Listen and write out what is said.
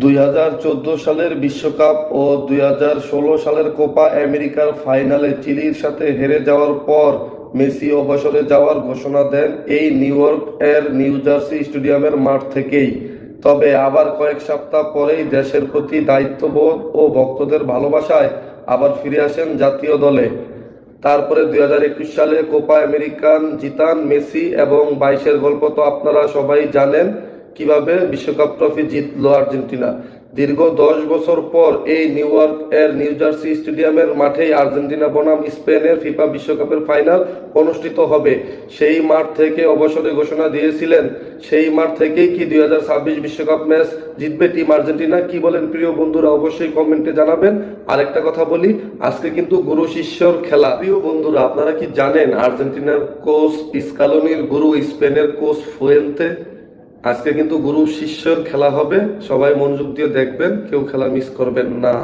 2014 সালের বিশ্বকাপ ও 2016 সালের কোপা আমেরিকার ফাইনালে চিলির সাথে হেরে যাওয়ার পর মেসি অবসরে যাওয়ার ঘোষণা দেন এই নিউ ইয়র্ক এর নিউ জার্সি স্টেডিয়ামের মাঠ থেকেই। তবে আবার কয়েক সপ্তাহ পরেই দেশের প্রতি দায়িত্ববোধ ও ভক্তদের ভালোবাসায় আবার ফিরে আসেন জাতীয় দলে। তারপরে 2021 সালে কোপা আমেরিকান জিতান মেসি এবং 22-এর গল্প তো আপনারা সবাই জানেন, কিভাবে বিশ্বকাপ ট্রফি জিতলো আর্জেন্টিনা। দীর্ঘ 10 বছর পর এই নিউ ইয়র্ক এর নিউ জার্সি স্টেডিয়ামের মাঠেই আর্জেন্টিনা বনাম স্পেনের ফিফা বিশ্বকাপের ফাইনাল অনুষ্ঠিত হবে। সেই মাঠ থেকে অবসরে ঘোষণা দিয়েছিলেন। সেই মাঠ থেকেই কি 2026 বিশ্বকাপ ম্যাচ জিতবে টিম আর্জেন্টিনা? কি বলেন প্রিয় বন্ধুরা, অবশ্যই কমেন্টে জানাবেন। আরেকটা কথা বলি, আজকে কিন্তু গুরু শিষ্যর খেলা। প্রিয় বন্ধুরা, আপনারা কি জানেন আর্জেন্টিনার কোচ স্কালোনির গুরু স্পেনের কোচ ফুয়েন্তে? আজকে কিন্তু গুরু শিষ্যর খেলা হবে। সবাই মনোযোগ দিয়ে দেখবেন, কেউ খেলা মিস করবেন না।